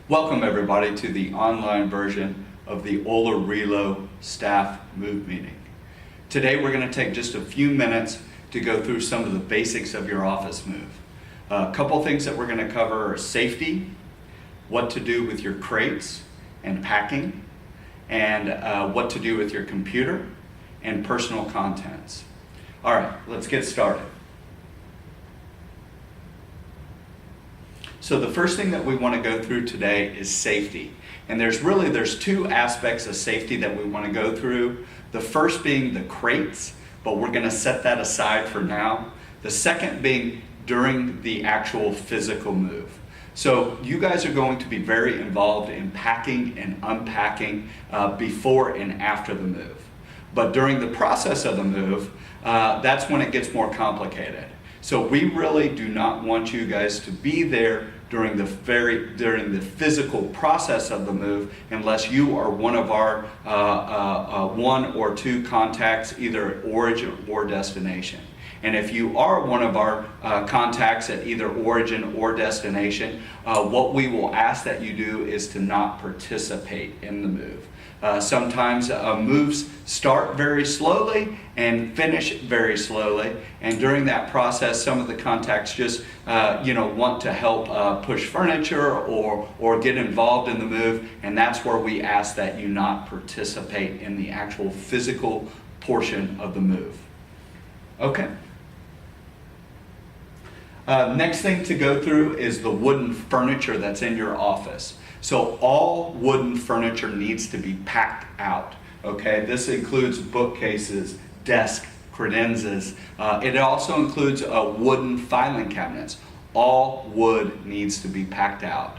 Welcome everybody to the online version of the oleRRelo staff move meeting. Today we're going to take just a few minutes to go through some of the basics of your office move. A couple things that we're going to cover are safety, what to do with your crates and packing, and what to do with your computer and personal contents. All right, let's get started. So the first thing that we want to go through today is safety. And there's two aspects of safety that we want to go through. The first being the crates, but we're going to set that aside for now. The second being during the actual physical move. So you guys are going to be very involved in packing and unpacking before and after the move. But during the process of the move, that's when it gets more complicated. So we really do not want you guys to be there during the physical process of the move unless you are one of our one or two contacts, either at origin or destination. And if you are one of our contacts at either origin or destination, what we will ask that you do is to not participate in the move. Sometimes moves start very slowly and finish very slowly, and during that process some of the contacts just want to help push furniture or get involved in the move, and that's where we ask that you not participate in the actual physical portion of the move. Okay. Next thing to go through is the wooden furniture that's in your office. So all wooden furniture needs to be packed out. Okay, this includes bookcases, desks, credenzas. It also includes wooden filing cabinets. All wood needs to be packed out.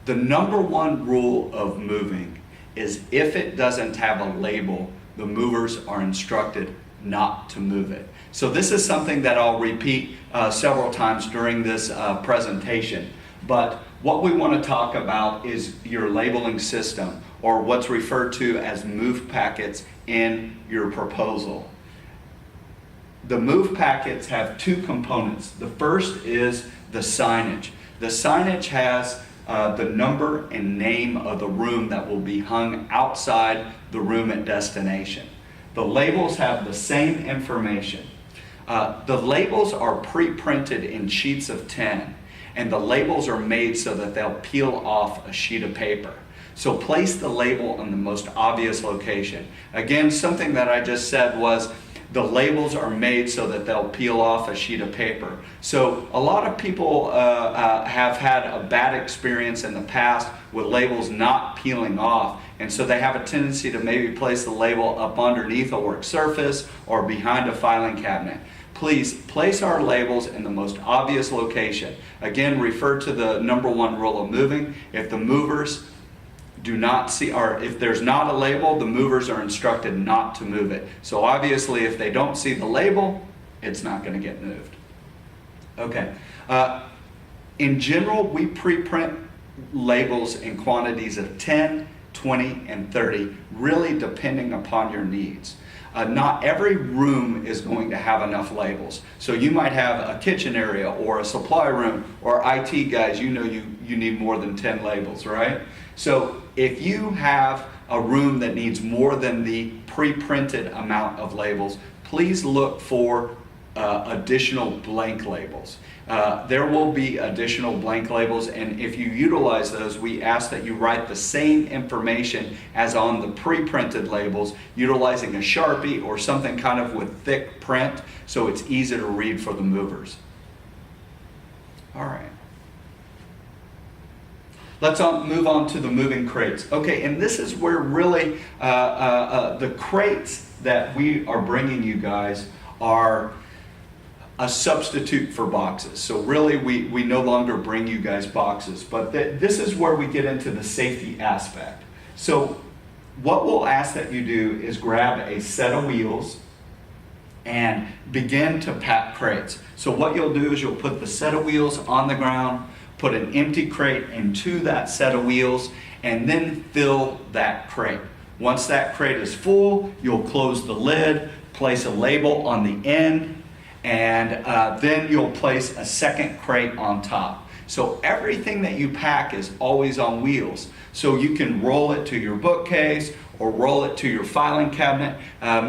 The number one rule of moving is if it doesn't have a label, the movers are instructed not to move it. So this is something that I'll repeat several times during this presentation. But what we want to talk about is your labeling system, or what's referred to as move packets in your proposal. The move packets have two components. The first is the signage. The signage has the number and name of the room that will be hung outside the room at destination. The labels have the same information. The labels are pre-printed in sheets of 10, and the labels are made so that they'll peel off a sheet of paper. So place the label in the most obvious location. Again, something that I just said was the labels are made so that they'll peel off a sheet of paper. So a lot of people have had a bad experience in the past with labels not peeling off, and so they have a tendency to maybe place the label up underneath a work surface or behind a filing cabinet. Please place our labels in the most obvious location. Again, refer to the number one rule of moving. If the movers do not see, or if there's not a label, the movers are instructed not to move it. So obviously if they don't see the label, it's not going to get moved. Okay. In general, we pre-print labels in quantities of 10, 20, and 30, really depending upon your needs. Not every room is going to have enough labels. So you might have a kitchen area or a supply room, or IT guys, you need more than 10 labels, right? So if you have a room that needs more than the pre-printed amount of labels, please look for additional blank labels. There will be additional blank labels, and if you utilize those, we ask that you write the same information as on the pre-printed labels, utilizing a Sharpie or something kind of with thick print so it's easy to read for the movers. All right. Let's move on to the moving crates. Okay, and this is where really the crates that we are bringing you guys are a substitute for boxes. So really we no longer bring you guys boxes, but this is where we get into the safety aspect. So what we'll ask that you do is grab a set of wheels and begin to pack crates. So what you'll do is you'll put the set of wheels on the ground, put an empty crate into that set of wheels, and then fill that crate. Once that crate is full, you'll close the lid, place a label on the end, and then you'll place a second crate on top. So everything that you pack is always on wheels. So you can roll it to your bookcase or roll it to your filing cabinet,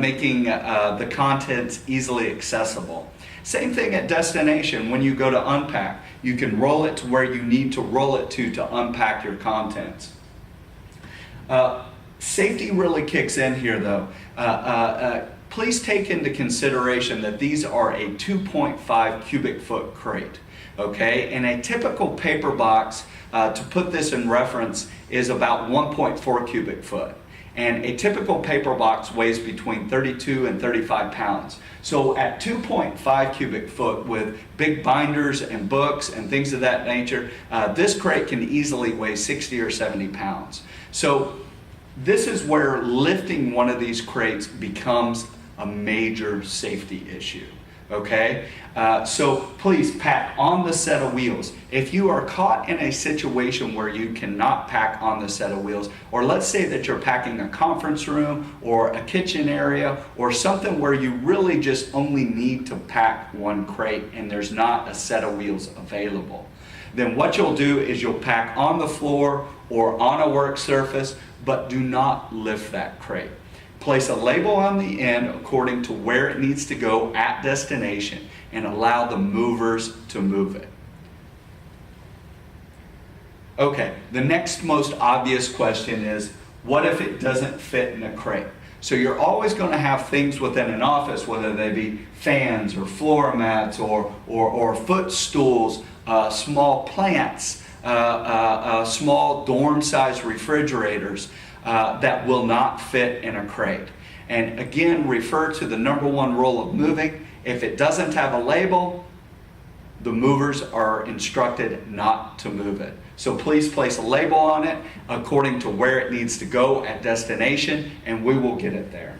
making the contents easily accessible. Same thing at destination. When you go to unpack, you can roll it to where you need to roll it to unpack your contents. Safety really kicks in here though. Please take into consideration that these are a 2.5 cubic foot crate. Okay, and a typical paper box, to put this in reference, is about 1.4 cubic foot. And a typical paper box weighs between 32 and 35 pounds. So at 2.5 cubic foot with big binders and books and things of that nature, this crate can easily weigh 60 or 70 pounds. So this is where lifting one of these crates becomes a major safety issue. Okay, so please pack on the set of wheels. If you are caught in a situation where you cannot pack on the set of wheels, or let's say that you're packing a conference room or a kitchen area or something where you really just only need to pack one crate and there's not a set of wheels available, then what you'll do is you'll pack on the floor or on a work surface, but do not lift that crate. Place a label on the end according to where it needs to go at destination and allow the movers to move it. Okay, the next most obvious question is, what if it doesn't fit in a crate? So you're always going to have things within an office, whether they be fans or floor mats or footstools, small plants, small dorm-sized refrigerators, that will not fit in a crate. And again, refer to the #1 rule of moving. If it doesn't have a label, the movers are instructed not to move it. So please place a label on it according to where it needs to go at destination, and we will get it there.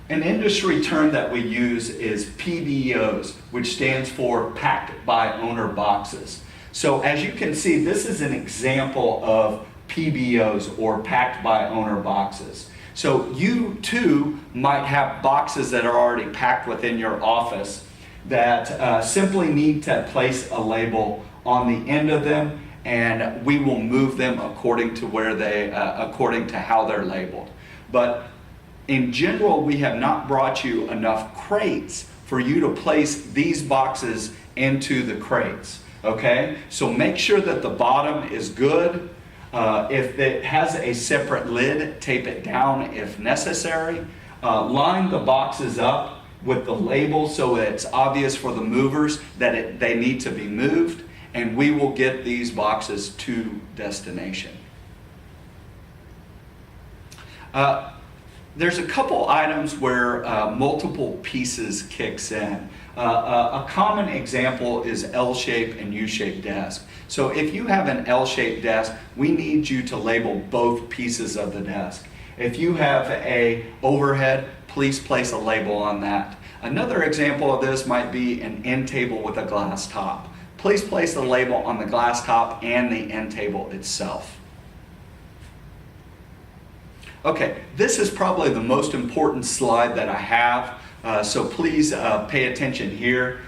An industry term that we use is PBOs, which stands for packed by owner boxes. So as you can see, this is an example of PBOs, or packed by owner boxes. So you too might have boxes that are already packed within your office that simply need to place a label on the end of them, and we will move them according to where they, according to how they're labeled. But in general, we have not brought you enough crates for you to place these boxes into the crates. Okay, so make sure that the bottom is good. If it has a separate lid, tape it down if necessary. Line the boxes up with the label so it's obvious for the movers that they need to be moved, and we will get these boxes to destination. There's a couple items where multiple pieces kicks in. A common example is L-shaped and U-shaped desk. So if you have an L-shaped desk, we need you to label both pieces of the desk. If you have a overhead, please place a label on that. Another example of this might be an end table with a glass top. Please place the label on the glass top and the end table itself. Okay, this is probably the most important slide that I have, so please pay attention here.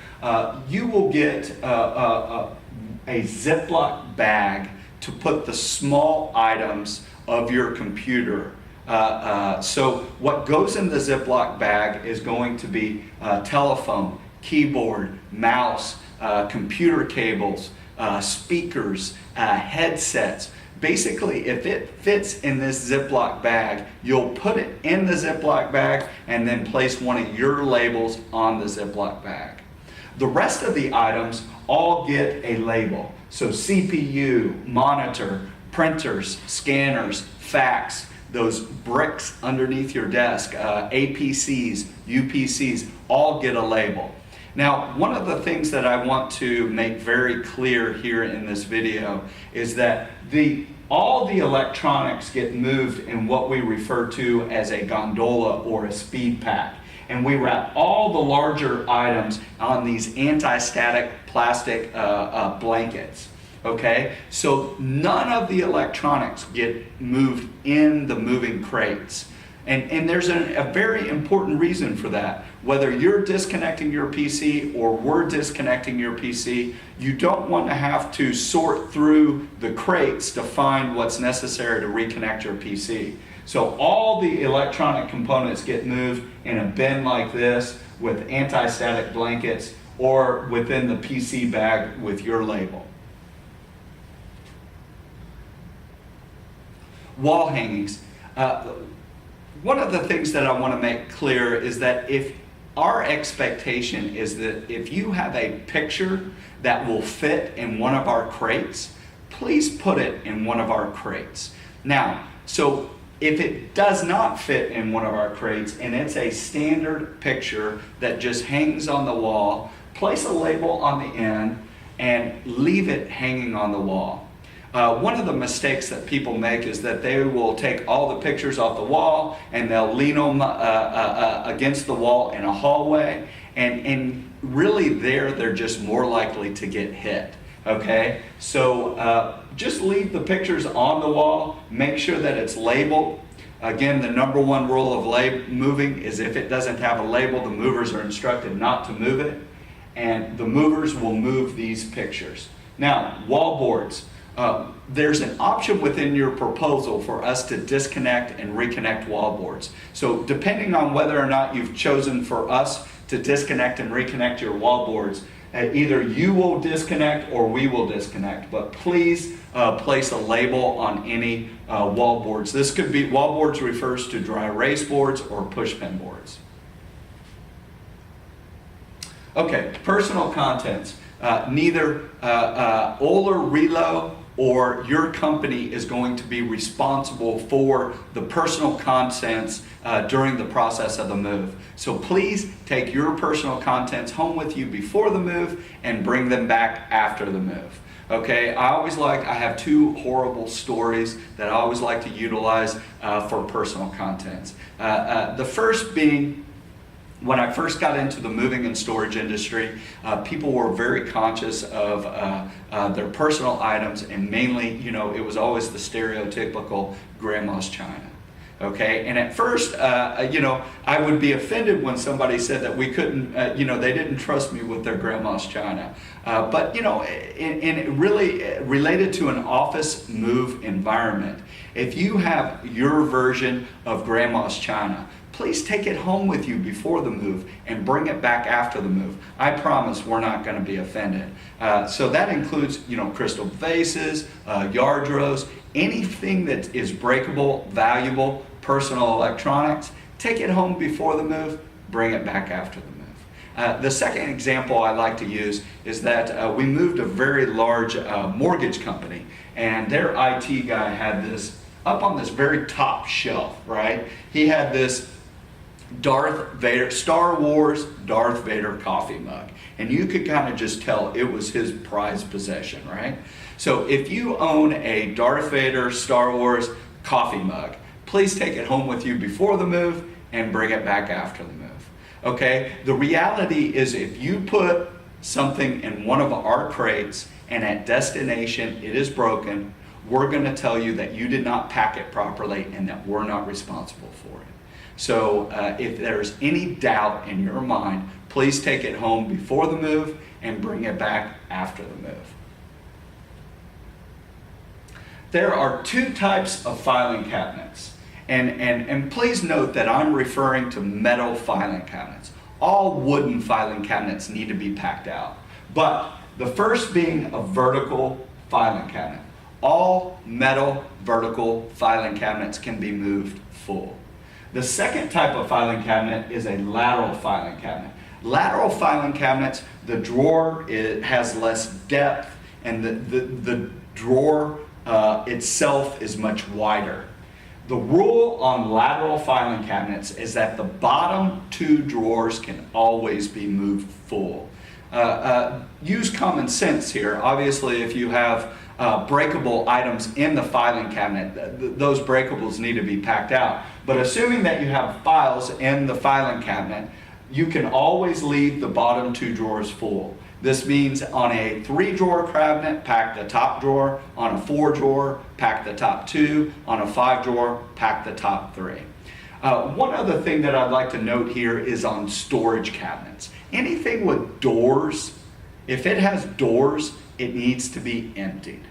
You will get a ziplock bag to put the small items of your computer. So what goes in the ziplock bag is going to be telephone, keyboard, mouse, computer cables, speakers, headsets. Basically, if it fits in this Ziploc bag, you'll put it in the Ziploc bag and then place one of your labels on the Ziploc bag. The rest of the items all get a label. So CPU, monitor, printers, scanners, fax, those bricks underneath your desk, APCs, UPCs, all get a label. Now, one of the things that I want to make very clear here in this video is that all the electronics get moved in what we refer to as a gondola or a speed pack. And we wrap all the larger items on these anti-static plastic blankets. Okay, so none of the electronics get moved in the moving crates. And there's a very important reason for that. Whether you're disconnecting your PC or we're disconnecting your PC, you don't want to have to sort through the crates to find what's necessary to reconnect your PC. So all the electronic components get moved in a bin like this with anti-static blankets or within the PC bag with your label. Wall hangings. One of the things that I want to make clear is that if our expectation is that if you have a picture that will fit in one of our crates, please put it in one of our crates. Now, so if it does not fit in one of our crates and it's a standard picture that just hangs on the wall, place a label on the end and leave it hanging on the wall. One of the mistakes that people make is that they will take all the pictures off the wall and they'll lean them against the wall in a hallway, and really they're just more likely to get hit. Okay, so just leave the pictures on the wall. Make sure that it's labeled. Again, the number one rule of moving is if it doesn't have a label, the movers are instructed not to move it, and the movers will move these pictures. Now, wall boards. There's an option within your proposal for us to disconnect and reconnect wall boards. So depending on whether or not you've chosen for us to disconnect and reconnect your wall boards, either you will disconnect or we will disconnect, but please place a label on any wall boards. This could be, wall boards refers to dry erase boards or push pin boards. Okay, personal contents. Neither oleRRelo or your company is going to be responsible for the personal contents during the process of the move. So please take your personal contents home with you before the move and bring them back after the move. Okay, I have two horrible stories that I always like to utilize for personal contents. The first being, when I first got into the moving and storage industry, people were very conscious of their personal items, and mainly, it was always the stereotypical grandma's china. Okay, and at first, I would be offended when somebody said that we couldn't, they didn't trust me with their grandma's china. But, and it really related to an office move environment. If you have your version of grandma's china, please take it home with you before the move and bring it back after the move. I promise we're not going to be offended. So that includes, crystal vases, yard drawers, anything that is breakable, valuable, personal electronics. Take it home before the move, bring it back after the move. The second example I like to use is that we moved a very large mortgage company, and their IT guy had this up on this very top shelf, right? He had this Darth Vader, Star Wars Darth Vader coffee mug. And you could kind of just tell it was his prized possession, right? So if you own a Darth Vader Star Wars coffee mug, please take it home with you before the move and bring it back after the move. Okay? The reality is if you put something in one of our crates and at destination it is broken, we're going to tell you that you did not pack it properly and that we're not responsible for it. So if there's any doubt in your mind, please take it home before the move and bring it back after the move. There are two types of filing cabinets. And please note that I'm referring to metal filing cabinets. All wooden filing cabinets need to be packed out. But the first being a vertical filing cabinet. All metal vertical filing cabinets can be moved full. The second type of filing cabinet is a lateral filing cabinet. Lateral filing cabinets, the drawer has less depth, and the drawer itself is much wider. The rule on lateral filing cabinets is that the bottom two drawers can always be moved full. Use common sense here. Obviously, if you have breakable items in the filing cabinet, those breakables need to be packed out. But assuming that you have files in the filing cabinet, you can always leave the bottom two drawers full. This means on a 3-drawer cabinet, pack the top drawer. On a 4-drawer, pack the top 2. On a 5-drawer, pack the top 3. One other thing that I'd like to note here is on storage cabinets. Anything with doors, if it has doors, it needs to be emptied.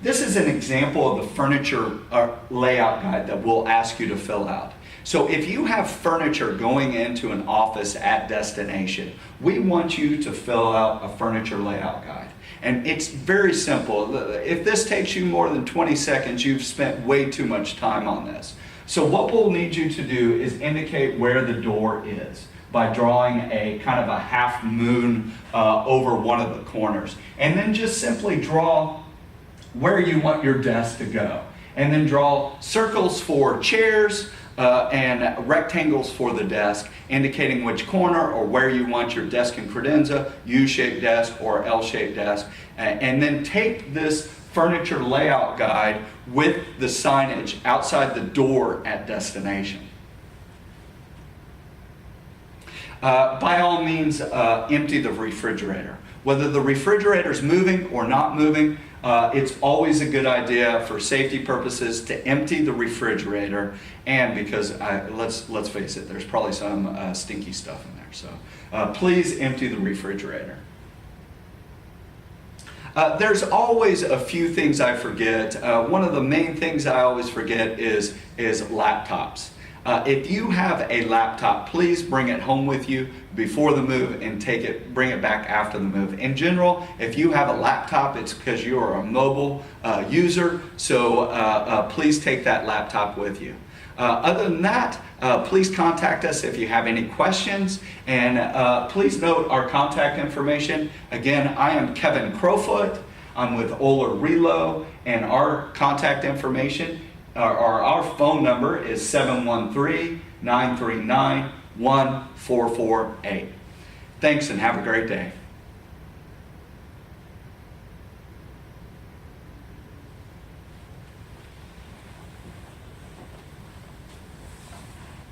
This is an example of the furniture layout guide that we'll ask you to fill out. So if you have furniture going into an office at destination, we want you to fill out a furniture layout guide. And it's very simple. If this takes you more than 20 seconds, you've spent way too much time on this. So what we'll need you to do is indicate where the door is by drawing a kind of a half moon over one of the corners. And then just simply draw where you want your desk to go. And then draw circles for chairs and rectangles for the desk, indicating which corner or where you want your desk and credenza, U-shaped desk or L-shaped desk. And then take this furniture layout guide with the signage outside the door at destination. By all means, empty the refrigerator. Whether the refrigerator is moving or not moving, it's always a good idea for safety purposes to empty the refrigerator, and because let's face it, there's probably some stinky stuff in there. So please empty the refrigerator. There's always a few things I forget. One of the main things I always forget is laptops. If you have a laptop, please bring it home with you before the move and bring it back after the move. In general, if you have a laptop, it's because you are a mobile user, so please take that laptop with you. Other than that, please contact us if you have any questions, and please note our contact information. Again, I am Kevin Crowfoot. I'm with oleRRelo, and our contact information, our phone number is 713-939-1448. Thanks and have a great day.